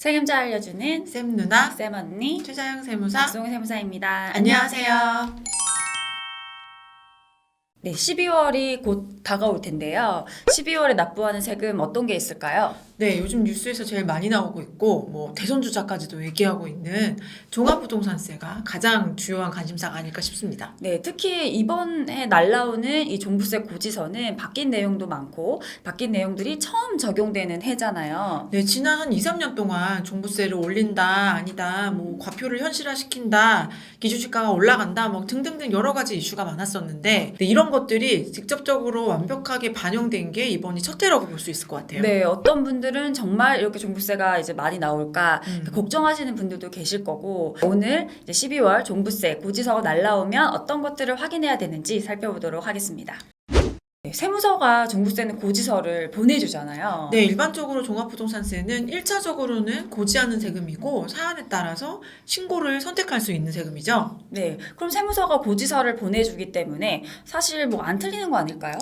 세금자 알려주는 쌤 누나, 쌤 언니 최자영 세무사. 박송우 세무사입니다. 안녕하세요. 네, 12월이 곧 다가올 텐데요. 12월에 납부하는 세금 어떤 게 있을까요? 네, 요즘 뉴스에서 제일 많이 나오고 있고 뭐 대선 주자까지도 얘기하고 있는 종합부동산세가 가장 주요한 관심사가 아닐까 싶습니다. 네, 특히 이번에 날라오는 이 종부세 고지서는 바뀐 내용도 많고 바뀐 내용들이 처음 적용되는 해잖아요. 네, 지난 한 2, 3년 동안 종부세를 올린다, 아니다, 뭐 과표를 현실화시킨다, 기준시가가 올라간다, 뭐 등등등 여러 가지 이슈가 많았었는데 네, 이런 것들이 직접적으로 완벽하게 반영된 게 이번이 첫 해라고 볼 수 있을 것 같아요. 네, 어떤 분들은 정말 이렇게 종부세가 이제 많이 나올까 걱정하시는 분들도 계실 거고, 오늘 이제 12월 종부세 고지서가 날라오면 어떤 것들을 확인해야 되는지 살펴보도록 하겠습니다. 네, 세무서가 종부세는 고지서를 보내주잖아요. 네, 일반적으로 종합부동산세는 1차적으로는 고지하는 세금이고 사안에 따라서 신고를 선택할 수 있는 세금이죠. 네, 그럼 세무서가 고지서를 보내주기 때문에 사실 뭐 안 틀리는 거 아닐까요?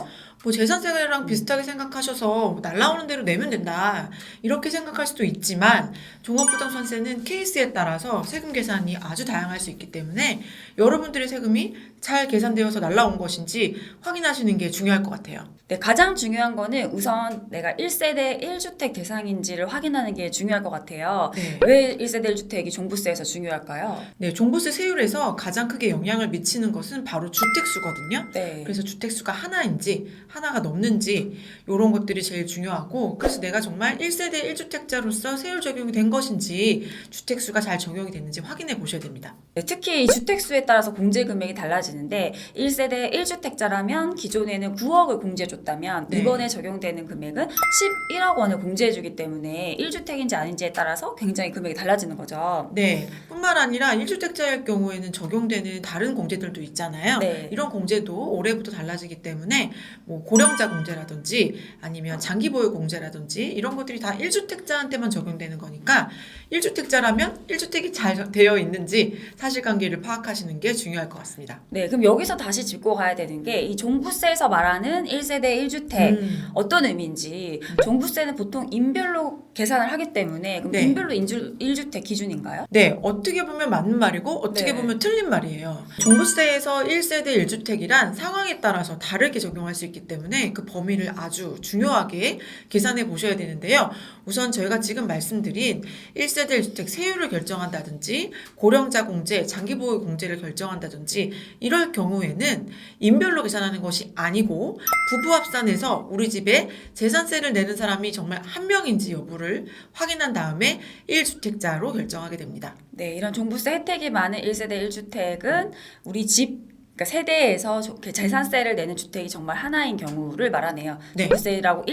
뭐 재산세랑 비슷하게 생각하셔서 날라오는 대로 내면 된다 이렇게 생각할 수도 있지만 종합부동산세는 케이스에 따라서 세금 계산이 아주 다양할 수 있기 때문에 여러분들의 세금이 잘 계산되어서 날라온 것인지 확인하시는 게 중요할 것 같아요. 네, 가장 중요한 거는 우선 내가 1세대 1주택 대상인지를 확인하는 게 중요할 것 같아요. 네. 왜 1세대 1주택이 종부세에서 중요할까요? 네, 종부세 세율에서 가장 크게 영향을 미치는 것은 바로 주택수거든요. 네. 그래서 주택수가 하나인지 하나가 넘는지 이런 것들이 제일 중요하고, 그래서 내가 정말 1세대 1주택자로서 세율 적용이 된 것인지 주택수가 잘 적용이 됐는지 확인해 보셔야 됩니다. 네, 특히 이 주택수에 따라서 공제 금액이 달라지는데 1세대 1주택자라면 기존에는 9억을 공제해줬다면 네. 이번에 적용되는 금액은 11억 원을 공제해주기 때문에 1주택인지 아닌지에 따라서 굉장히 금액이 달라지는 거죠. 네, 뿐만 아니라 1주택자일 경우에는 적용되는 다른 공제들도 있잖아요. 네. 이런 공제도 올해부터 달라지기 때문에 뭐 고령자 공제라든지 아니면 장기보유 공제라든지 이런 것들이 다 1주택자한테만 적용되는 거니까 1주택자라면 1주택이 잘 되어 있는지 사실관계를 파악하시는 게 중요할 것 같습니다. 네, 그럼 여기서 다시 짚고 가야 되는 게 이 종부세에서 말하는 1세대 1주택 어떤 의미인지. 종부세는 보통 인별로 계산을 하기 때문에 그럼 네. 인별로 1주택 기준인가요? 네, 어떻게 보면 맞는 말이고 어떻게 네. 보면 틀린 말이에요. 종부세에서 1세대 1주택이란 상황에 따라서 다르게 적용할 수 있기 때문에 그 범위를 아주 중요하게 계산해 보셔야 되는데요. 우선 저희가 지금 말씀드린 1세대 1주택 세율을 결정한다든지 고령자 공제, 장기보유 공제를 결정한다든지 이럴 경우에는 인별로 계산하는 것이 아니고 부부합산해서 우리 집에 재산세를 내는 사람이 정말 한 명인지 여부를 확인한 다음에 1주택자로 결정하게 됩니다. 네, 이런 종부세 혜택이 많은 1세대 1주택은 우리 집 그러니까 세대에서 재산세를 내는 주택이 정말 하나인 경우를 말하네요. 네. 종부세라고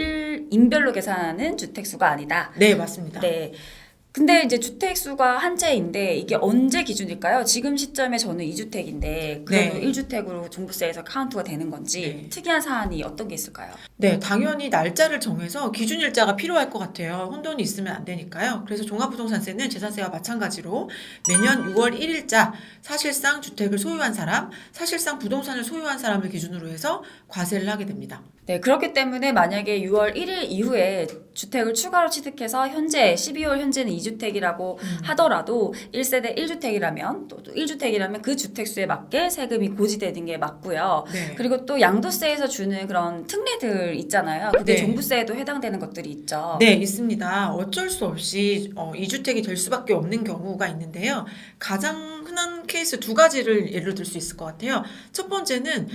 인별로 계산하는 주택수가 아니다. 네, 맞습니다. 네. 근데 이제 주택수가 한 채인데 이게 언제 기준일까요? 지금 시점에 저는 2주택인데 그래도 네. 1주택으로 종부세에서 카운트가 되는 건지 네. 특이한 사안이 어떤 게 있을까요? 네, 당연히 날짜를 정해서 기준일자가 필요할 것 같아요. 혼돈이 있으면 안 되니까요. 그래서 종합부동산세는 재산세와 마찬가지로 매년 6월 1일자 사실상 주택을 소유한 사람, 사실상 부동산을 소유한 사람을 기준으로 해서 과세를 하게 됩니다. 네, 그렇기 때문에 만약에 6월 1일 이후에 주택을 추가로 취득해서 현재 12월 현재는 2주택이라고 하더라도 1세대 1주택이라면 또 1주택이라면 그 주택수에 맞게 세금이 고지되는 게 맞고요. 네. 그리고 또 양도세에서 주는 그런 특례들 있잖아요. 그게 네. 종부세에도 해당되는 것들이 있죠. 네, 있습니다. 어쩔 수 없이 2주택이 될 수밖에 없는 경우가 있는데요. 가장 흔한 케이스 두 가지를 예를 들 수 있을 것 같아요. 첫 번째는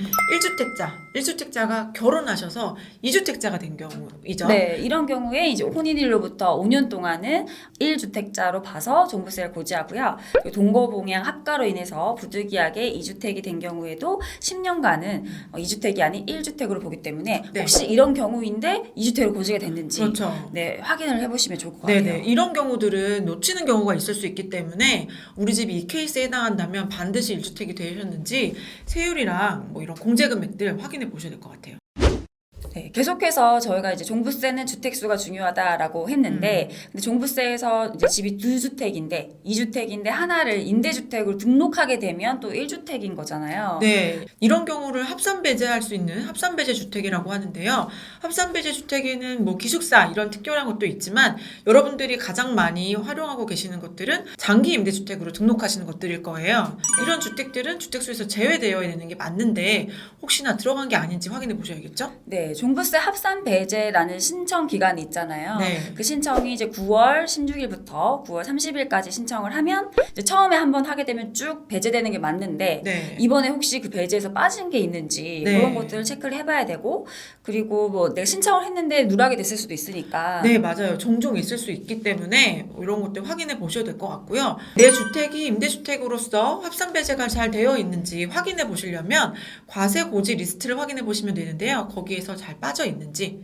1주택자가 결혼하셔서 2주택자가 된 경우이죠. 네, 이런 경우에 이제 혼인일로부터 5년 동안은 1주택자로 봐서 종부세를 고지하고요. 그리고 동거봉양 합가로 인해서 부득이하게 2주택이 된 경우에도 10년간은 2주택이 아닌 1주택으로 보기 때문에 네. 혹시 이런 경우인데 2주택으로 고지가 됐는지 그렇죠. 네, 확인을 해보시면 좋을 것 같아요. 네네. 이런 경우들은 놓치는 경우가 있을 수 있기 때문에 우리 집이 이 케이스에 해당한다면 반드시 1주택이 되셨는지 세율이랑 뭐 이런 공제 금액들 확인해 보셔야 될 것 같아요. 네, 계속해서 저희가 이제 종부세는 주택수가 중요하다라고 했는데 근데 종부세에서 이제 집이 2주택인데 2주택인데 하나를 임대주택으로 등록하게 되면 또 1주택인 거잖아요. 네, 이런 경우를 합산배제할 수 있는 합산배제 주택이라고 하는데요. 합산배제 주택에는 뭐 기숙사 이런 특별한 것도 있지만 여러분들이 가장 많이 활용하고 계시는 것들은 장기 임대주택으로 등록하시는 것들일 거예요. 이런 주택들은 주택수에서 제외되어 있는 게 맞는데 혹시나 들어간 게 아닌지 확인해 보셔야겠죠? 네, 종부세 합산 배제라는 신청 기간이 있잖아요. 네. 그 신청이 이제 9월 16일부터 9월 30일까지 신청을 하면 이제 처음에 한번 하게 되면 쭉 배제되는 게 맞는데 네. 이번에 혹시 그 배제에서 빠진 게 있는지 네. 그런 것들을 체크를 해봐야 되고 그리고 뭐 내가 신청을 했는데 누락이 됐을 수도 있으니까 네, 맞아요. 종종 있을 수 있기 때문에 이런 것들 확인해 보셔야 될 것 같고요. 내 주택이 임대주택으로서 합산배제가 잘 되어 있는지 확인해 보시려면 과세 고지 리스트를 확인해 보시면 되는데요. 거기에서 잘 빠져 있는지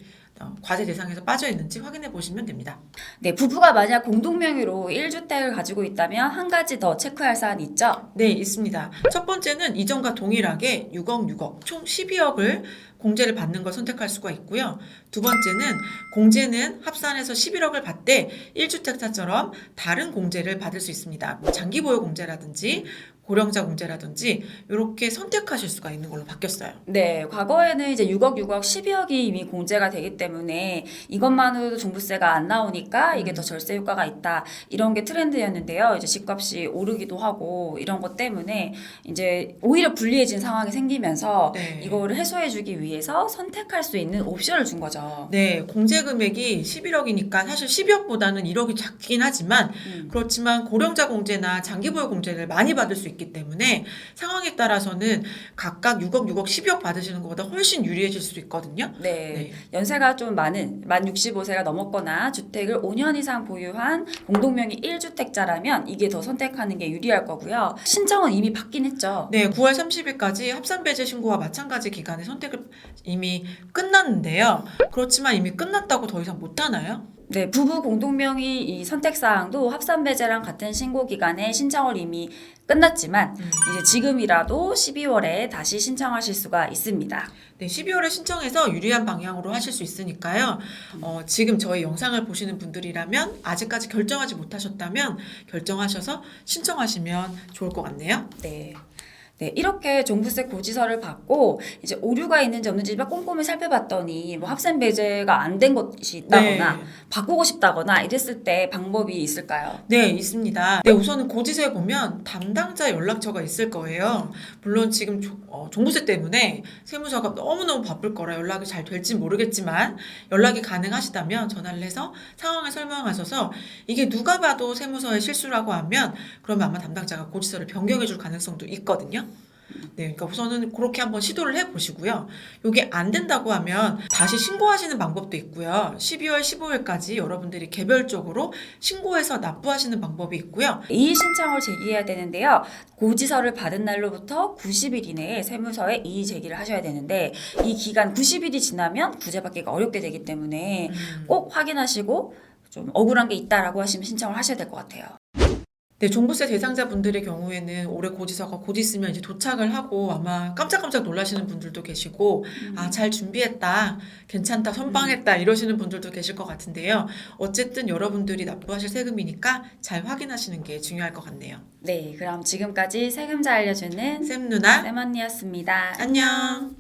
과세 대상에서 빠져 있는지 확인해 보시면 됩니다. 네, 부부가 만약 공동명의로 1주택을 가지고 있다면 한 가지 더 체크할 사안이 있죠? 네, 있습니다. 첫 번째는 이전과 동일하게 6억, 6억, 총 12억을 공제를 받는 걸 선택할 수가 있고요. 두 번째는 공제는 합산해서 11억을 받되 1주택자처럼 다른 공제를 받을 수 있습니다. 뭐 장기보유 공제라든지 고령자 공제라든지 이렇게 선택하실 수가 있는 걸로 바뀌었어요. 네, 과거에는 이제 6억, 12억이 이미 공제가 되기 때문에 이것만으로도 종부세가 안 나오니까 이게 더 절세 효과가 있다. 이런 게 트렌드였는데요. 이제 집값이 오르기도 하고 이런 것 때문에 이제 오히려 불리해진 상황이 생기면서 네. 이거를 해소해주기 위해서 선택할 수 있는 옵션을 준 거죠. 네, 공제 금액이 11억이니까 사실 12억보다는 1억이 작긴 하지만 그렇지만 고령자 공제나 장기보유 공제를 많이 받을 수 있기 때문에 상황에 따라서는 각각 6억, 6억, 12억 받으시는 것보다 훨씬 유리해질 수 있거든요. 네, 네. 연세가 좀 많은 만 65세가 넘었거나 주택을 5년 이상 보유한 공동명의 1주택자라면 이게 더 선택하는 게 유리할 거고요. 신청은 이미 받긴 했죠. 네, 9월 30일까지 합산배제 신고와 마찬가지 기간에 선택을 이미 끝났는데요. 그렇지만 이미 끝났다고 더 이상 못 하나요? 네, 부부 공동명의 이 선택사항도 합산배제랑 같은 신고 기간에 신청을 이미 끝났지만 이제 지금이라도 12월에 다시 신청하실 수가 있습니다. 네, 12월에 신청해서 유리한 방향으로 하실 수 있으니까요. 지금 저희 영상을 보시는 분들이라면 아직까지 결정하지 못하셨다면 결정하셔서 신청하시면 좋을 것 같네요. 네. 네, 이렇게 종부세 고지서를 받고 이제 오류가 있는지 없는지 막 꼼꼼히 살펴봤더니 뭐 합산 배제가 안 된 것이 있다거나 네. 바꾸고 싶다거나 이랬을 때 방법이 있을까요? 네, 있습니다. 네, 우선은 고지서에 보면 담당자 연락처가 있을 거예요. 물론 지금 종부세 때문에 세무서가 너무너무 바쁠 거라 연락이 잘 될지 모르겠지만 연락이 가능하시다면 전화를 해서 상황을 설명하셔서 이게 누가 봐도 세무서의 실수라고 하면 그러면 아마 담당자가 고지서를 변경해 줄 가능성도 있거든요. 네, 그러니까 우선은 그렇게 한번 시도를 해보시고요. 이게 안 된다고 하면 다시 신고하시는 방법도 있고요. 12월 15일까지 여러분들이 개별적으로 신고해서 납부하시는 방법이 있고요. 이의 신청을 제기해야 되는데요. 고지서를 받은 날로부터 90일 이내에 세무서에 이의 제기를 하셔야 되는데 이 기간 90일이 지나면 구제받기가 어렵게 되기 때문에 꼭 확인하시고 좀 억울한 게 있다라고 하시면 신청을 하셔야 될 것 같아요. 네, 종부세 대상자분들의 경우에는 올해 고지서가 곧 있으면 이제 도착을 하고 아마 깜짝깜짝 놀라시는 분들도 계시고 아, 잘 준비했다, 괜찮다, 선방했다 이러시는 분들도 계실 것 같은데요. 어쨌든 여러분들이 납부하실 세금이니까 잘 확인하시는 게 중요할 것 같네요. 네, 그럼 지금까지 세금자 알려주는 쌤 누나, 쌤 언니였습니다. 안녕.